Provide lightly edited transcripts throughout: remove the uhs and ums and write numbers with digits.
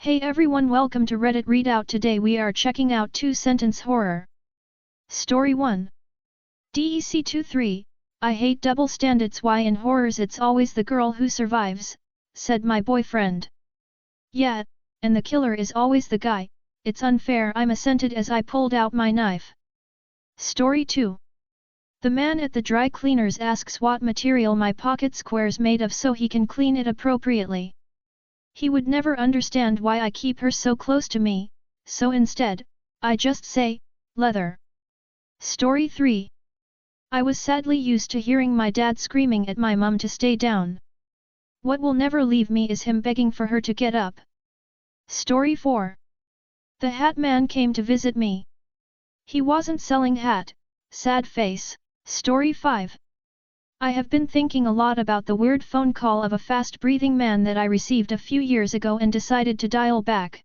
Hey everyone, welcome to Reddit Readout. Today we are checking out 2-sentence horror. Story 1. DEC23, I hate double standards. Why in horrors it's always the girl who survives, said my boyfriend. Yeah, and the killer is always the guy, it's unfair. I'm assented as I pulled out my knife. Story 2. The man at the dry cleaners asks what material my pocket square's made of so he can clean it appropriately. He would never understand why I keep her so close to me, so instead, I just say, leather. Story 3. I was sadly used to hearing my dad screaming at my mum to stay down. What will never leave me is him begging for her to get up. Story 4. The hat man came to visit me. He wasn't selling hat, sad face. Story 5. I have been thinking a lot about the weird phone call of a fast-breathing man that I received a few years ago and decided to dial back.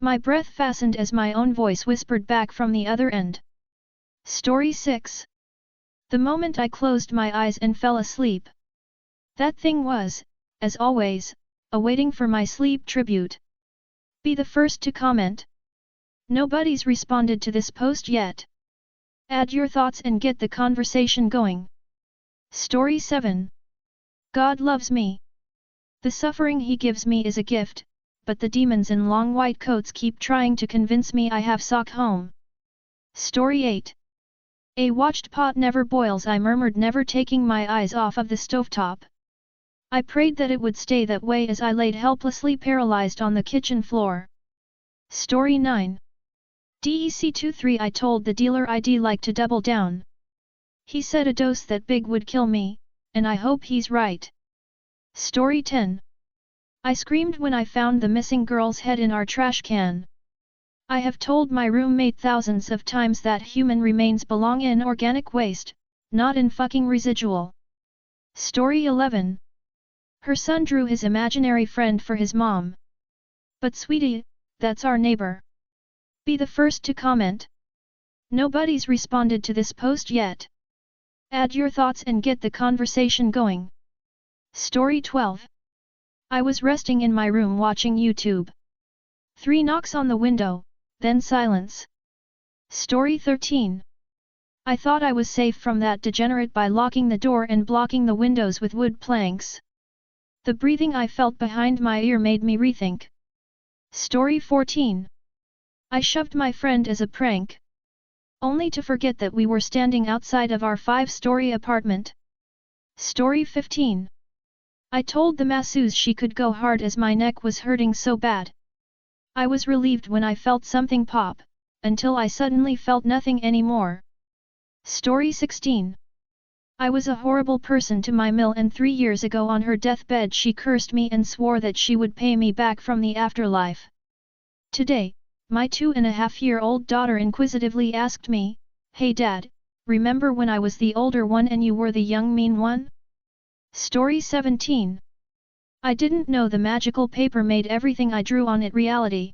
My breath fastened as my own voice whispered back from the other end. Story 6. The moment I closed my eyes and fell asleep. That thing was, as always, awaiting for my sleep tribute. Be the first to comment. Nobody's responded to this post yet. Add your thoughts and get the conversation going. Story 7. God loves me. The suffering he gives me is a gift, but the demons in long white coats keep trying to convince me I have sock home. Story 8. A watched pot never boils, I murmured, never taking my eyes off of the stovetop. I prayed that it would stay that way as I laid helplessly paralyzed on the kitchen floor. Story 9. DEC23, I told the dealer I'd like to double down. He said a dose that big would kill me, and I hope he's right. Story 10. I screamed when I found the missing girl's head in our trash can. I have told my roommate thousands of times that human remains belong in organic waste, not in fucking residual. Story 11. Her son drew his imaginary friend for his mom. But sweetie, that's our neighbor. Be the first to comment. Nobody's responded to this post yet. Add your thoughts and get the conversation going. Story 12. I was resting in my room watching YouTube. 3 knocks on the window, then silence. Story 13. I thought I was safe from that degenerate by locking the door and blocking the windows with wood planks. The breathing I felt behind my ear made me rethink. Story 14. I shoved my friend as a prank. Only to forget that we were standing outside of our 5-story apartment. Story 15. I told the masseuse she could go hard as my neck was hurting so bad. I was relieved when I felt something pop, until I suddenly felt nothing anymore. Story 16. I was a horrible person to my mill, and 3 years ago on her deathbed she cursed me and swore that she would pay me back from the afterlife. Today, my 2.5-year-old daughter inquisitively asked me, "Hey Dad, remember when I was the older one and you were the young mean one?" Story 17. I didn't know the magical paper made everything I drew on it reality.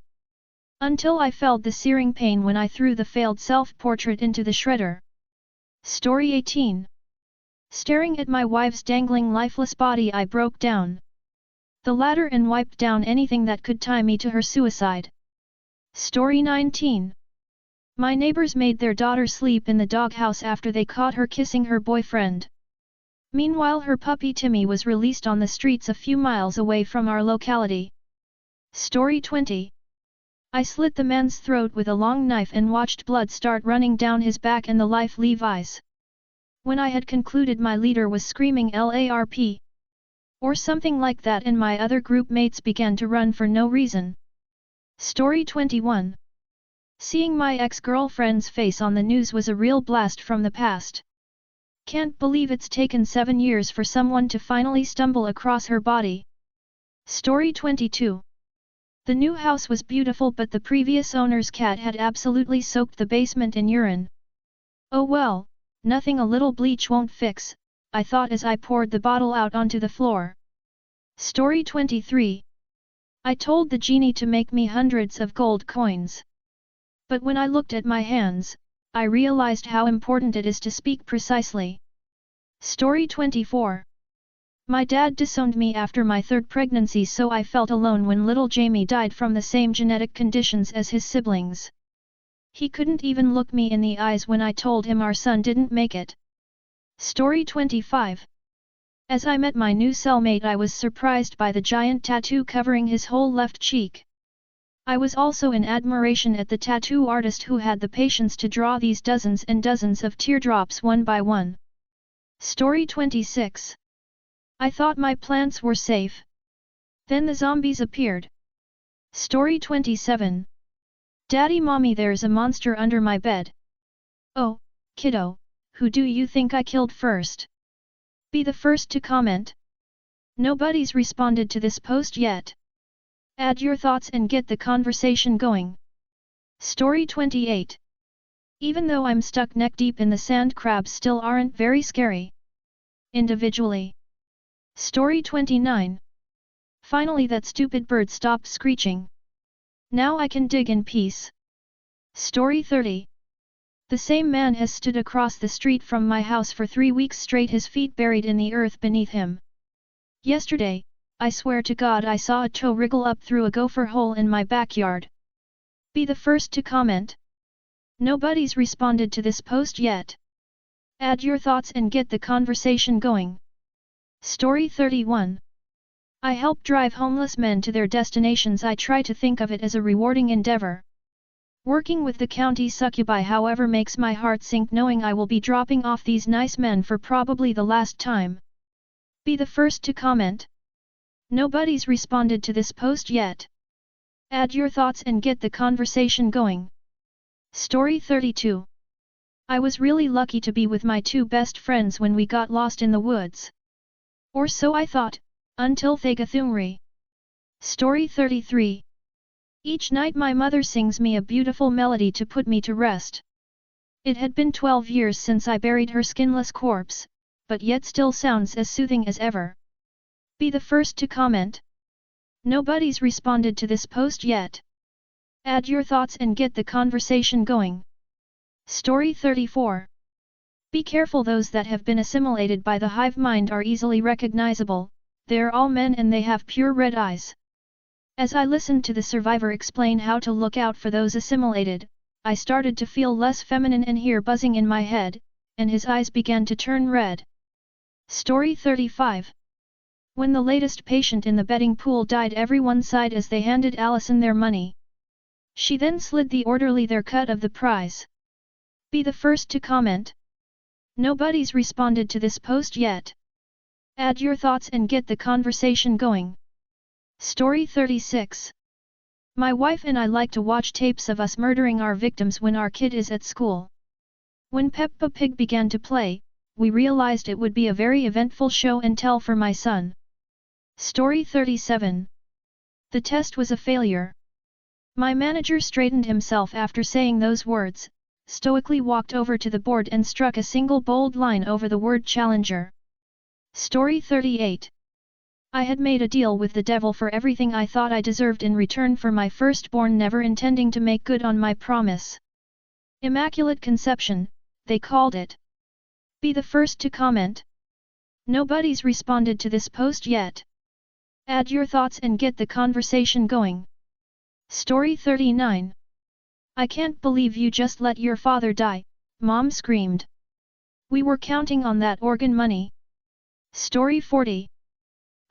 Until I felt the searing pain when I threw the failed self-portrait into the shredder. Story 18. Staring at my wife's dangling lifeless body, I broke down the ladder and wiped down anything that could tie me to her suicide. Story 19. My neighbors made their daughter sleep in the doghouse after they caught her kissing her boyfriend. Meanwhile, her puppy Timmy was released on the streets a few miles away from our locality. Story 20. I slit the man's throat with a long knife and watched blood start running down his back and the life leave eyes. When I had concluded, my leader was screaming LARP or something like that, and my other group mates began to run for no reason. Story 21. Seeing my ex-girlfriend's face on the news was a real blast from the past. Can't believe it's taken 7 years for someone to finally stumble across her body. Story 22. The new house was beautiful, but the previous owner's cat had absolutely soaked the basement in urine. Oh well, nothing a little bleach won't fix, I thought as I poured the bottle out onto the floor. Story 23. I told the genie to make me hundreds of gold coins. But when I looked at my hands, I realized how important it is to speak precisely. Story 24. My dad disowned me after my third pregnancy, so I felt alone when little Jamie died from the same genetic conditions as his siblings. He couldn't even look me in the eyes when I told him our son didn't make it. Story 25. As I met my new cellmate, I was surprised by the giant tattoo covering his whole left cheek. I was also in admiration at the tattoo artist who had the patience to draw these dozens and dozens of teardrops one by one. Story 26. I thought my plants were safe. Then the zombies appeared. Story 27. Daddy Mommy, there's a monster under my bed. Oh, kiddo, who do you think I killed first? Be the first to comment. Nobody's responded to this post yet. Add your thoughts and get the conversation going. Story 28. Even though I'm stuck neck deep in the sand, crabs still aren't very scary. Individually. Story 29. Finally that stupid bird stopped screeching. Now I can dig in peace. Story 30. The same man has stood across the street from my house for 3 weeks straight, his feet buried in the earth beneath him. Yesterday, I swear to God, I saw a toe wriggle up through a gopher hole in my backyard. Be the first to comment. Nobody's responded to this post yet. Add your thoughts and get the conversation going. Story 31. I help drive homeless men to their destinations. I try to think of it as a rewarding endeavor. Working with the county succubi, however, makes my heart sink knowing I will be dropping off these nice men for probably the last time. Be the first to comment. Nobody's responded to this post yet. Add your thoughts and get the conversation going. Story 32. I was really lucky to be with my 2 best friends when we got lost in the woods. Or so I thought, until Thagathumri. Story 33. Each night my mother sings me a beautiful melody to put me to rest. It had been 12 years since I buried her skinless corpse, but yet still sounds as soothing as ever. Be the first to comment. Nobody's responded to this post yet. Add your thoughts and get the conversation going. Story 34. Be careful, those that have been assimilated by the hive mind are easily recognizable. They're all men and they have pure red eyes. As I listened to the survivor explain how to look out for those assimilated, I started to feel less feminine and hear buzzing in my head, and his eyes began to turn red. Story 35. When the latest patient in the betting pool died, everyone sighed as they handed Allison their money. She then slid the orderly their cut of the prize. Be the first to comment. Nobody's responded to this post yet. Add your thoughts and get the conversation going. Story 36. My wife and I like to watch tapes of us murdering our victims when our kid is at school. When Peppa Pig began to play, we realized it would be a very eventful show and tell for my son. Story 37. The test was a failure. My manager straightened himself after saying those words, stoically walked over to the board and struck a single bold line over the word challenger. Story 38. I had made a deal with the devil for everything I thought I deserved in return for my firstborn, never intending to make good on my promise. Immaculate Conception, they called it. Be the first to comment. Nobody's responded to this post yet. Add your thoughts and get the conversation going. Story 39. I can't believe you just let your father die, Mom screamed. We were counting on that organ money. Story 40.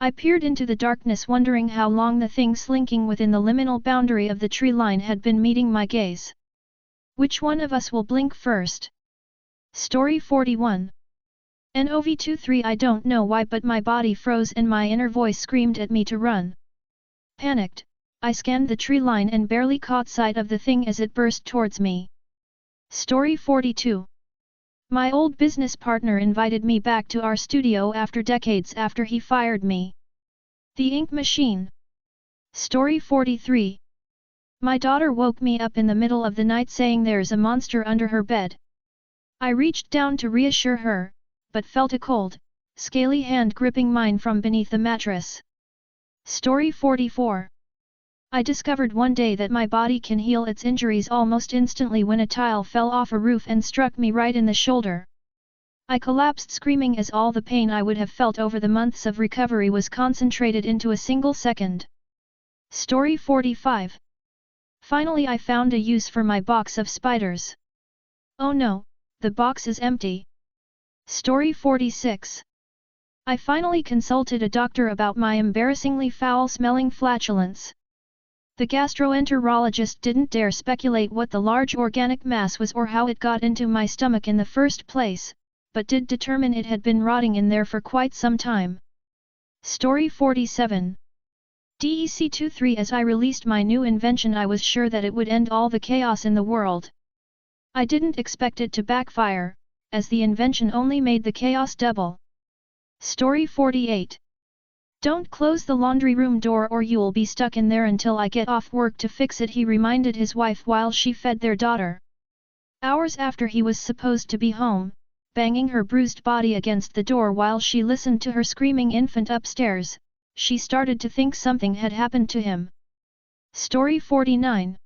I peered into the darkness, wondering how long the thing slinking within the liminal boundary of the tree line had been meeting my gaze. Which one of us will blink first? Story 41. NOV23. I don't know why, but my body froze and my inner voice screamed at me to run. Panicked, I scanned the tree line and barely caught sight of the thing as it burst towards me. Story 42. My old business partner invited me back to our studio after decades after he fired me. The ink machine. Story 43. My daughter woke me up in the middle of the night saying there's a monster under her bed. I reached down to reassure her, but felt a cold, scaly hand gripping mine from beneath the mattress. Story 44. I discovered one day that my body can heal its injuries almost instantly when a tile fell off a roof and struck me right in the shoulder. I collapsed screaming as all the pain I would have felt over the months of recovery was concentrated into a single second. Story 45. Finally I found a use for my box of spiders. Oh no, the box is empty. Story 46. I finally consulted a doctor about my embarrassingly foul-smelling flatulence. The gastroenterologist didn't dare speculate what the large organic mass was or how it got into my stomach in the first place, but did determine it had been rotting in there for quite some time. Story 47. DEC23. As I released my new invention, I was sure that it would end all the chaos in the world. I didn't expect it to backfire, as the invention only made the chaos double. Story 48. Don't close the laundry room door or you'll be stuck in there until I get off work to fix it, he reminded his wife while she fed their daughter. Hours after he was supposed to be home, banging her bruised body against the door while she listened to her screaming infant upstairs, she started to think something had happened to him. Story 49.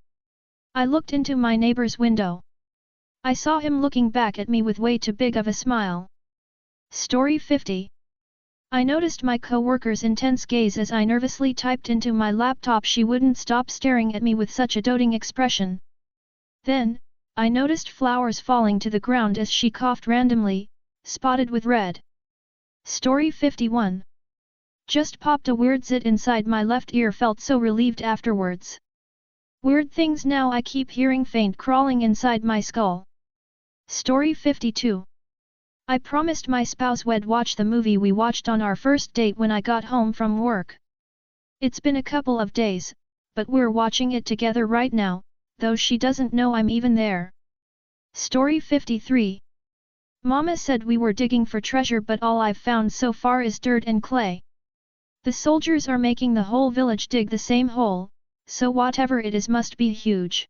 I looked into my neighbor's window. I saw him looking back at me with way too big of a smile. Story 50. I noticed my co-worker's intense gaze as I nervously typed into my laptop. She wouldn't stop staring at me with such a doting expression. Then, I noticed flowers falling to the ground as she coughed randomly, spotted with red. Story 51. Just popped a weird zit inside my left ear, felt so relieved afterwards. Weird things now, I keep hearing faint crawling inside my skull. Story 52. I promised my spouse we'd watch the movie we watched on our first date when I got home from work. It's been a couple of days, but we're watching it together right now, though she doesn't know I'm even there. Story 53. Mama said we were digging for treasure, but all I've found so far is dirt and clay. The soldiers are making the whole village dig the same hole, so whatever it is must be huge.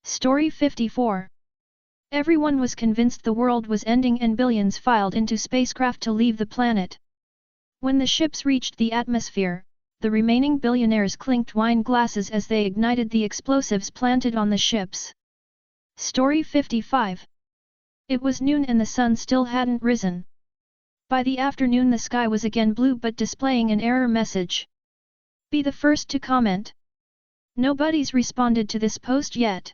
Story 54. Everyone was convinced the world was ending and billions filed into spacecraft to leave the planet. When the ships reached the atmosphere, the remaining billionaires clinked wine glasses as they ignited the explosives planted on the ships. Story 55. It was noon and the sun still hadn't risen. By the afternoon the sky was again blue but displaying an error message. Be the first to comment. Nobody's responded to this post yet.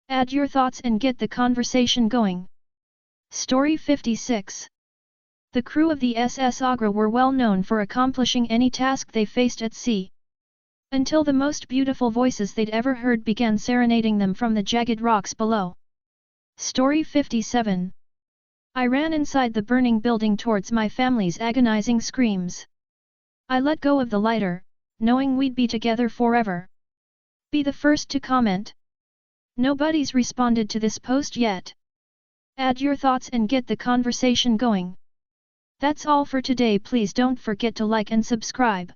Add your thoughts and get the conversation going. Story 56. The crew of the SS Agra were well known for accomplishing any task they faced at sea. Until the most beautiful voices they'd ever heard began serenading them from the jagged rocks below. Story 57. I ran inside the burning building towards my family's agonizing screams. I let go of the lighter, knowing we'd be together forever. Be the first to comment. Nobody's responded to this post yet. Add your thoughts and get the conversation going. That's all for today. Please don't forget to like and subscribe.